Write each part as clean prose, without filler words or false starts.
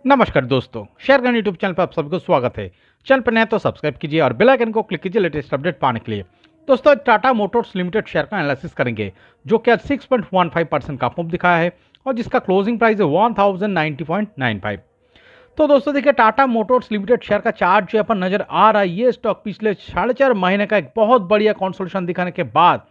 नमस्कार दोस्तों, share gun YouTube channel पर आप सबको स्वागत है। चैनल पर नए तो सब्सक्राइब कीजिए और बेल आइकन को क्लिक कीजिए लेटेस्ट अपडेट पाने के लिए। दोस्तों, आज टाटा मोटर्स लिमिटेड शेयर का एनालिसिस करेंगे, जो कि आज 6.15% का मूव दिखाया है और जिसका क्लोजिंग प्राइस है 1090.95। तो दोस्तों देखिए, टाटा मोटर्स लिमिटेड शेयर का चार्ट जो यहाँ पर नजर आ रहा है, ये स्टॉक पिछले 4.5 महीने का एक बहुत बढ़िया कंसोलिडेशन दिखाने के बाद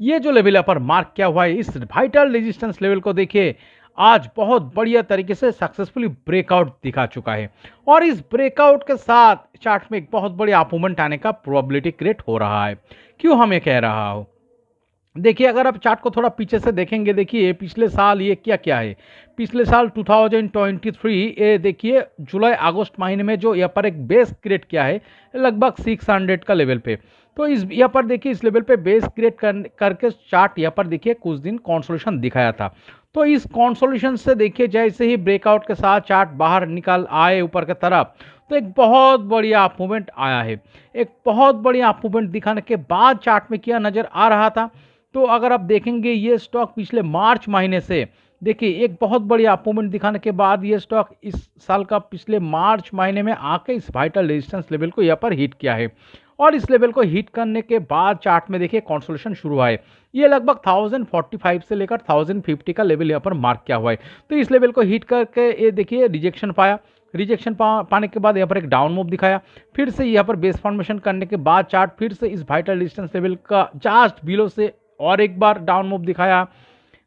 ये जो लेवल यहाँ पर मार्क किया हुआ है, इस वाइटल रेजिस्टेंस लेवल को देखिए आज बहुत बढ़िया तरीके से सक्सेसफुली ब्रेकआउट दिखा चुका है और इस ब्रेकआउट के साथ चार्ट में एक बहुत बड़ी अप मूवमेंट आने का प्रोबेबिलिटी क्रिएट हो रहा है। क्यों हम ये कह रहा हूं, देखिए अगर आप चार्ट को थोड़ा पीछे से देखेंगे, देखिए पिछले साल ये क्या क्या है। पिछले साल 2023 ये देखिए जुलाई अगस्त महीने में जो यहाँ पर एक बेस क्रिएट किया है लगभग 600 का लेवल पे। तो इस यहाँ पर देखिए इस लेवल पे बेस क्रिएट करके चार्ट यहाँ पर देखिए कुछ दिन कंसोलिडेशन दिखाया था। तो इस कंसोलिडेशन से देखिए जैसे ही ब्रेकआउट के साथ चार्ट बाहर निकाल आए ऊपर की तरफ, तो एक बहुत बढ़िया अप मूवमेंट आया है। एक बहुत बढ़िया अप मूवमेंट दिखाने के बाद चार्ट में क्या नजर आ रहा था, तो अगर आप देखेंगे ये स्टॉक पिछले मार्च महीने से देखिए एक बहुत बड़ी अप मूवमेंट दिखाने के बाद ये स्टॉक इस साल का पिछले मार्च महीने में आके इस वाइटल रेजिस्टेंस लेवल को यहाँ पर हिट किया है और इस लेवल को हिट करने के बाद चार्ट में देखिए कंसोलिडेशन शुरू हुआ है। ये लगभग 1045 से लेकर 1050 का लेवल यहाँ पर मार्क किया हुआ है। तो इस लेवल को हिट करके ये देखिए रिजेक्शन पाया, रिजेक्शन पाने के बाद यहाँ पर एक डाउन मूव दिखाया, फिर से यहाँ पर बेस फॉर्मेशन करने के बाद चार्ट फिर से इस वाइटल रेजिस्टेंस लेवल का जस्ट बिलो से और एक बार डाउन मूव दिखाया।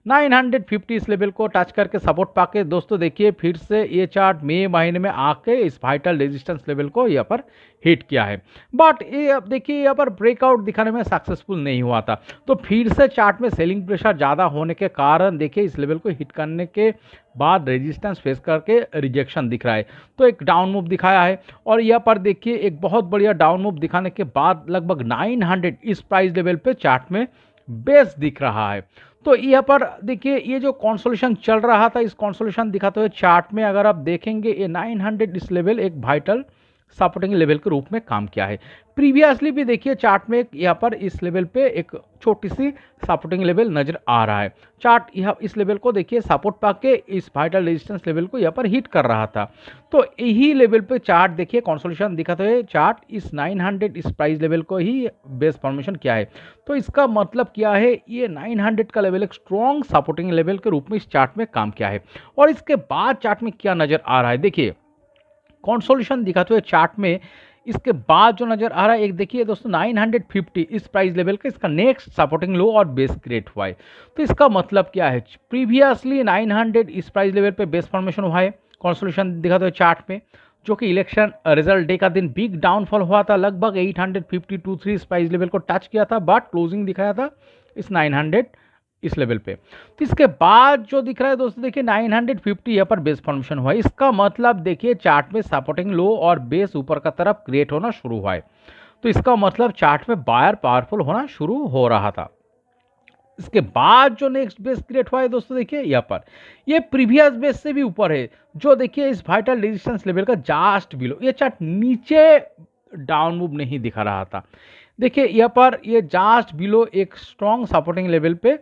950 इस लेवल को टच करके सपोर्ट पाके दोस्तों देखिए फिर से ये चार्ट मई महीने में आके इस वाइटल रेजिस्टेंस लेवल को यहाँ पर हिट किया है, बट ये अब देखिए यहाँ पर ब्रेकआउट दिखाने में सक्सेसफुल नहीं हुआ था। तो फिर से चार्ट में सेलिंग प्रेशर ज़्यादा होने के कारण देखिए इस लेवल को हिट करने के बाद रेजिस्टेंस फेस करके रिजेक्शन दिख रहा है। तो एक डाउन मूव दिखाया है और यहाँ पर देखिए एक बहुत बढ़िया डाउन मूव दिखाने के बाद लगभग 900 इस प्राइस लेवल पे चार्ट में बेस दिख रहा है। तो यहाँ पर देखिए ये जो कंसोलिडेशन चल रहा था, इस कंसोलिडेशन दिखाते हुए चार्ट में अगर आप देखेंगे ये 900 इस लेवल एक वाइटल सपोर्टिंग लेवल के रूप में काम किया है। प्रीवियसली भी देखिए चार्ट में यहाँ पर इस लेवल पे एक छोटी सी सपोर्टिंग लेवल नजर आ रहा है। चार्ट यहाँ इस लेवल को देखिए सपोर्ट पाके इस वाइटल रेजिस्टेंस लेवल को यहाँ पर हिट कर रहा था। तो यही लेवल पे चार्ट देखिए कंसोलिडेशन दिखाते हुए चार्ट इस 900 इस प्राइस लेवल को ही बेस फॉर्मेशन किया है। तो इसका मतलब क्या है, ये 900 का लेवल एक स्ट्रॉन्ग सपोर्टिंग लेवल के रूप में इस चार्ट में काम किया है। और इसके बाद चार्ट में क्या नजर आ रहा है, देखिए कंसोलिडेशन दिखाते हुए चार्ट में इसके बाद जो नजर आ रहा है, एक देखिए दोस्तों 950 इस प्राइस लेवल का इसका नेक्स्ट सपोर्टिंग लो और बेस क्रिएट हुआ है। तो इसका मतलब क्या है, प्रीवियसली 900 इस प्राइस लेवल पे बेस फॉर्मेशन हुआ है कंसोलिडेशन दिखाते हुए चार्ट में, जो कि इलेक्शन रिजल्ट डे का दिन बिग डाउनफॉल हुआ था, लगभग 852 इस प्राइस लेवल को टच किया था, बट क्लोजिंग दिखाया था इस 900 इस लेवल पे। तो इसके बाद जो दिख रहा है दोस्तों देखिए 950 यहाँ पर बेस फॉर्मेशन हुआ है। इसका मतलब देखिए चार्ट में सपोर्टिंग लो और बेस ऊपर का तरफ क्रिएट होना शुरू हुआ है। तो इसका मतलब चार्ट में बायर पावरफुल होना शुरू हो रहा था। इसके बाद जो नेक्स्ट बेस क्रिएट हुआ है दोस्तों देखिए यहाँ पर ये प्रीवियस बेस से भी ऊपर है, जो देखिए इस वाइटल रेजिस्टेंस लेवल का जस्ट बिलो। ये चार्ट नीचे डाउन मूव नहीं दिखा रहा था, देखिए यहाँ पर ये जस्ट बिलो एक स्ट्रॉन्ग सपोर्टिंग लेवल पे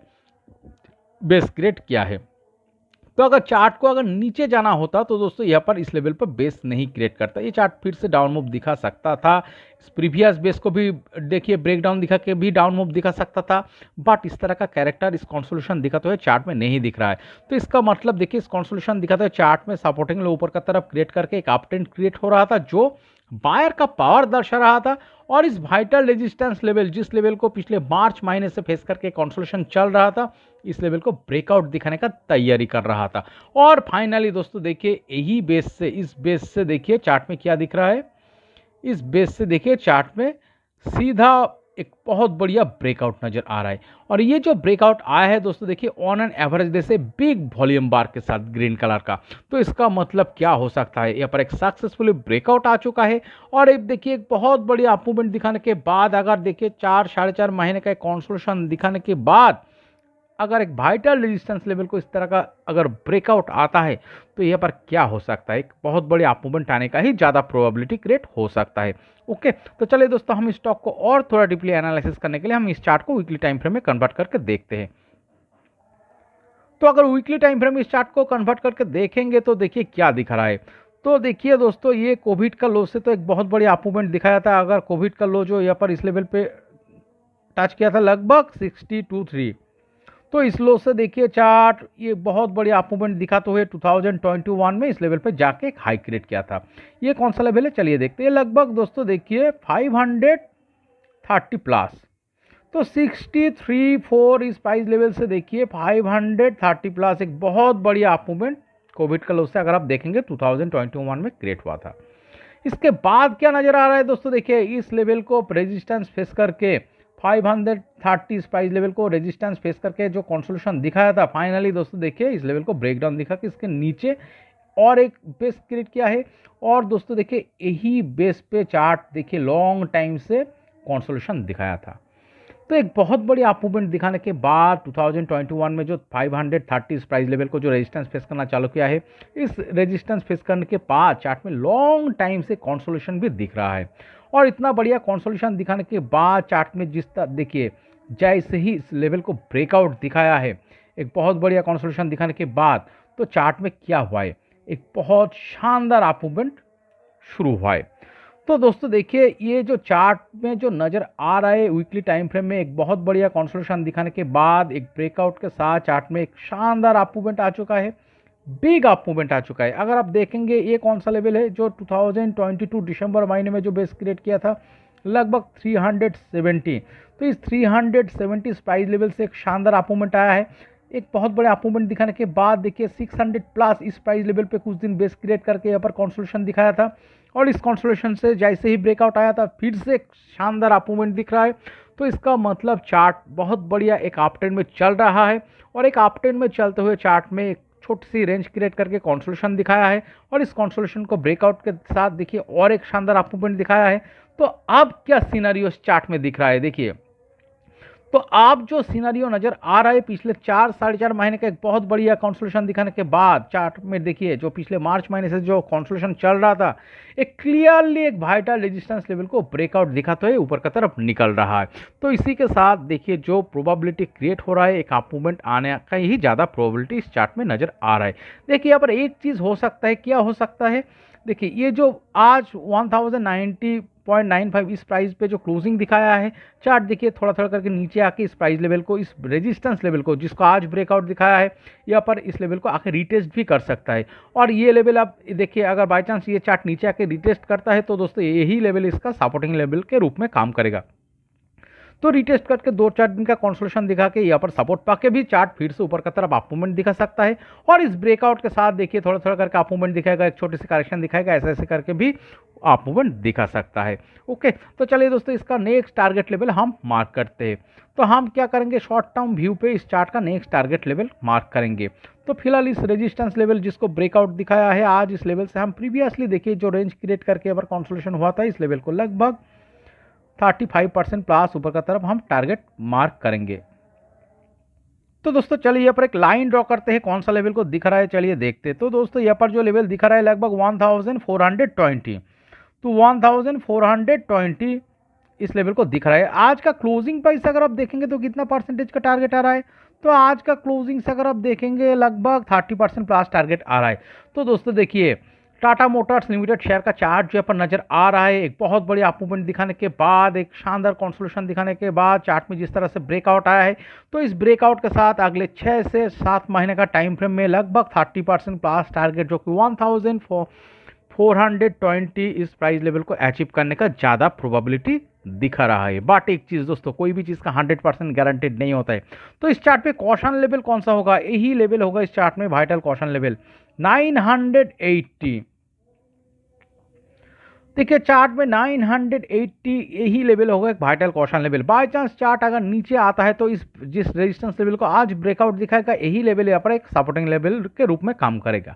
बेस क्रिएट किया है। तो अगर चार्ट को अगर नीचे जाना होता तो दोस्तों यहाँ पर इस लेवल पर बेस नहीं क्रिएट करता, ये चार्ट फिर से डाउन मूव दिखा सकता था। इस प्रीवियस बेस को भी देखिए ब्रेकडाउन दिखा के भी डाउन मूव दिखा सकता था, बट इस तरह का कैरेक्टर इस कंसोलिडेशन दिखाते हुए चार्ट में नहीं दिख रहा है। तो इसका मतलब देखिए इस कंसोलिडेशन दिखाते हुए चार्ट में सपोर्टिंग लो ऊपर का तरफ क्रिएट करके एक अप ट्रेंड क्रिएट हो रहा था, जो बायर का पावर दर्शा रहा था। और इस वाइटल रेजिस्टेंस लेवल जिस लेवल को पिछले मार्च महीने से फेस करके कंसोलिडेशन चल रहा था, इस लेवल को ब्रेकआउट दिखाने का तैयारी कर रहा था। और फाइनली दोस्तों देखिए यही बेस से इस बेस से देखिए चार्ट में क्या दिख रहा है, इस बेस से देखिए चार्ट में सीधा एक बहुत बढ़िया ब्रेकआउट नजर आ रहा है। और ये जो ब्रेकआउट आया है दोस्तों देखिए ऑन एन एवरेज डे से बिग वॉल्यूम बार के साथ ग्रीन कलर का। तो इसका मतलब क्या हो सकता है, यहाँ पर एक सक्सेसफुली ब्रेकआउट आ चुका है। और एक देखिए एक बहुत बढ़िया अप मूवमेंट दिखाने के बाद अगर देखिए 4-4.5 महीने का एक कंसोलिडेशन दिखाने के बाद अगर एक वाइटल रेजिस्टेंस लेवल को इस तरह का अगर ब्रेकआउट आता है, तो यहाँ पर क्या हो सकता है, एक बहुत बड़े अप मूवमेंट आने का ही ज़्यादा प्रोबेबिलिटी क्रिएट हो सकता है। ओके, तो चलिए दोस्तों हम स्टॉक को और थोड़ा डीपली एनालिसिस करने के लिए हम इस चार्ट को वीकली टाइम फ्रेम में कन्वर्ट करके देखते हैं। तो अगर वीकली टाइम फ्रेम इस चार्ट को कन्वर्ट करके देखेंगे तो देखिए क्या दिख रहा है। तो देखिए दोस्तों, ये कोविड का लो से तो एक बहुत बड़ी अप-मूवमेंट दिखाया था। अगर कोविड का लो जो यहाँ पर इस लेवल पे टच किया था लगभग 62.3, तो इस लो से देखिए चार्ट ये बहुत बड़ी अप-मूवमेंट दिखाते हुए 2021 में इस लेवल पे जाके एक हाई क्रिएट किया था। ये कौन सा लेवल है चलिए देखते हैं। लगभग दोस्तों देखिए 530 प्लस, तो 63.4 इस प्राइस लेवल से देखिए 530 प्लस एक बहुत बड़ी अप-मूवमेंट कोविड का लो से अगर आप देखेंगे 2021 में क्रिएट हुआ था। इसके बाद क्या नजर आ रहा है दोस्तों, देखिए इस लेवल को रेजिस्टेंस फेस करके 530 इस प्राइस लेवल को रेजिस्टेंस फेस करके जो कंसोलिडेशन दिखाया था, फाइनली दोस्तों देखिए इस लेवल को ब्रेकडाउन दिखा कि इसके नीचे और एक बेस क्रिएट किया है। और दोस्तों देखिए यही बेस पे चार्ट देखिए लॉन्ग टाइम से कंसोलिडेशन दिखाया था। तो एक बहुत बड़ी अप-मूवमेंट दिखाने के बाद 2021 में जो 530 प्राइस लेवल को जो रेजिस्टेंस फेस करना चालू किया है, इस रेजिस्टेंस फेस करने के बाद चार्ट में लॉन्ग टाइम से कंसोलिडेशन भी दिख रहा है। और इतना बढ़िया कंसोलिडेशन दिखाने के बाद चार्ट में जिस तरह देखिए जैसे ही इस लेवल को ब्रेकआउट दिखाया है, एक बहुत बढ़िया कंसोलिडेशन दिखाने के बाद तो चार्ट में क्या हुआ है, एक बहुत शानदार अप-मूवमेंट शुरू हुआ है। तो दोस्तों देखिए ये जो चार्ट में जो नज़र आ रहा है वीकली टाइम फ्रेम में एक बहुत बढ़िया कंसोलिडेशन दिखाने के बाद एक ब्रेकआउट के साथ चार्ट में एक शानदार अप मूवमेंट आ चुका है, बिग अप मूवमेंट आ चुका है। अगर आप देखेंगे ये कौन सा लेवल है जो 2022 दिसंबर महीने में जो बेस क्रिएट किया था लगभग 370, तो इस 370 प्राइस लेवल से एक शानदार अप मूवमेंट आया है। एक बहुत बड़े अप मूवमेंट दिखाने के बाद देखिए 600 प्लस इस प्राइस लेवल पे कुछ दिन बेस क्रिएट करके यहाँ पर कंसोलिडेशन दिखाया था। और इस कंसोलिडेशन से जैसे ही ब्रेकआउट आया था फिर से एक शानदार अप मूवमेंट दिख रहा है। तो इसका मतलब चार्ट बहुत बढ़िया एक अप ट्रेंड में चल रहा है। और एक अप ट्रेंड में चलते हुए चार्ट में एक छोटी सी रेंज क्रिएट करके कंसोलिडेशन दिखाया है। और इस कंसोलिडेशन को ब्रेकआउट के साथ देखिए और एक शानदार अप मूवमेंट दिखाया है। तो अब क्या सिनेरियो इस चार्ट में दिख रहा है देखिए, तो आप जो सिनेरियो नज़र आ रहा है पिछले 4-4.5 महीने का एक बहुत बढ़िया कंसोलिडेशन दिखाने के बाद चार्ट में देखिए जो पिछले मार्च महीने से जो कंसोलिडेशन चल रहा था, एक क्लियरली एक वाइटल रेजिस्टेंस लेवल को ब्रेकआउट दिखाते हुए ऊपर की तरफ निकल रहा है। तो इसी के साथ देखिए जो प्रोबेबिलिटी क्रिएट हो रहा है एक अप मूवमेंट आने का ही ज़्यादा प्रोबेबिलिटी इस चार्ट में नज़र आ रहा है। देखिए यहाँ पर एक चीज़ हो सकता है, क्या हो सकता है, देखिए ये जो आज 1090.95 इस प्राइस पे जो क्लोजिंग दिखाया है चार्ट, देखिए थोड़ा थोड़ा करके नीचे आके इस प्राइस लेवल को, इस रेजिस्टेंस लेवल को जिसको आज ब्रेकआउट दिखाया है यहाँ पर, इस लेवल को आके रिटेस्ट भी कर सकता है। और ये लेवल आप देखिए अगर बाई चांस ये चार्ट नीचे आके रिटेस्ट करता है तो दोस्तों यही लेवल इसका सपोर्टिंग लेवल के रूप में काम करेगा। तो रिटेस्ट करके 2-4 दिन का कंसोलिडेशन दिखा के यहाँ पर सपोर्ट पाके भी चार्ट फिर से ऊपर की तरफ अप मूवमेंट दिखा सकता है। और इस ब्रेकआउट के साथ देखिए थोड़ा थोड़ा करके अप मूवमेंट दिखाएगा, एक छोटी सी करेक्शन दिखाएगा, ऐसे ऐसे करके भी अप मूवमेंट दिखा सकता है। ओके, तो चलिए दोस्तों इसका नेक्स्ट टारगेट लेवल हम मार्क करते हैं। तो हम क्या करेंगे, शॉर्ट टर्म व्यू पे इस चार्ट का नेक्स्ट टारगेट लेवल मार्क करेंगे। तो फिलहाल इस रेजिस्टेंस लेवल जिसको ब्रेकआउट दिखाया है आज, इस लेवल से हम प्रीवियसली देखिए जो रेंज क्रिएट करके यहाँ पर कंसोलिडेशन हुआ था, इस लेवल को लगभग 35% प्लस ऊपर का तरफ हम टारगेट मार्क करेंगे। तो दोस्तों चलिए यहाँ पर एक लाइन ड्रॉ करते हैं, कौन सा लेवल को दिख रहा है चलिए देखते हैं। तो दोस्तों यहाँ पर जो लेवल दिख रहा है लगभग 1420, तो 1420 इस लेवल को दिख रहा है। आज का क्लोजिंग प्राइस अगर आप देखेंगे तो कितना परसेंटेज का टारगेट आ रहा है, तो आज का क्लोजिंग से अगर आप देखेंगे लगभग 30% प्लस टारगेट आ रहा है। तो दोस्तों देखिए टाटा मोटर्स लिमिटेड शेयर का चार्ट जो पर नजर आ रहा है, एक बहुत बड़ी अप मूवमेंट दिखाने के बाद, एक शानदार कंसोलिडेशन दिखाने के बाद चार्ट में जिस तरह से ब्रेकआउट आया है, तो इस ब्रेकआउट के साथ अगले 6 से 7 महीने का टाइम फ्रेम में लगभग 30% प्लस टारगेट जो कि 1420 इस प्राइस लेवल को अचीव करने का ज़्यादा प्रोबेबिलिटी दिखा रहा है। बट एक चीज़ दोस्तों, कोई भी चीज़ का 100% गारंटेड नहीं होता है। तो इस चार्ट पे कॉशन लेवल कौन सा होगा, यही लेवल होगा इस चार्ट में वाइटल कॉशन लेवल 980। देखिए चार्ट में 980 यही लेवल होगा एक vital caution level. By chance chart अगर नीचे आता है तो इस जिस रेजिस्टेंस लेवल को आज ब्रेकआउट दिखाएगा, यही लेवल यहाँ पर एक सपोर्टिंग लेवल के रूप में काम करेगा।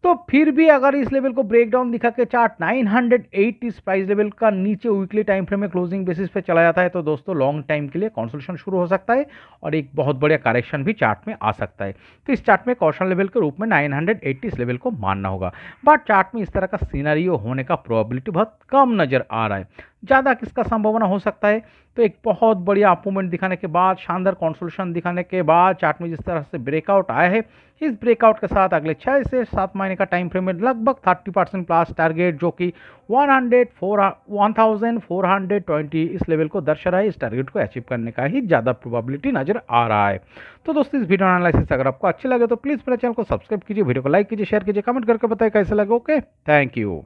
तो फिर भी अगर इस लेवल को ब्रेकडाउन दिखा के चार्ट 980 इस प्राइस लेवल का नीचे वीकली टाइम फ्रेम में क्लोजिंग बेसिस पे चला जाता है, तो दोस्तों लॉन्ग टाइम के लिए कंसोलिडेशन शुरू हो सकता है और एक बहुत बढ़िया करेक्शन भी चार्ट में आ सकता है। तो इस चार्ट में कॉशन लेवल के रूप में 980 इस लेवल को मानना होगा। बट चार्ट में इस तरह का सिनेरियो होने का प्रोबेबिलिटी बहुत कम नजर आ रहा है। ज़्यादा किसका संभावना हो सकता है? तो एक बहुत बढ़िया अप मूवमेंट दिखाने के बाद, शानदार कंसोलिडेशन दिखाने के बाद चार्ट में जिस तरह से ब्रेकआउट आया है, इस ब्रेकआउट के साथ अगले 6 से 7 महीने का टाइम फ्रेम में लगभग 30% प्लस टारगेट जो कि 1420 इस लेवल को दर्शा रहा है, इस टारगेट को अचीव करने का ही ज़्यादा प्रोबेबिलिटी नजर आ रहा है। तो दोस्तों इस वीडियो एनालिसिस अगर आपको अच्छे लगे तो प्लीज़ मेरे चैनल को सब्सक्राइब कीजिए, वीडियो को लाइक कीजिए, शेयर कीजिए, कमेंट करके बताइए कैसे लगे। Okay, thank you.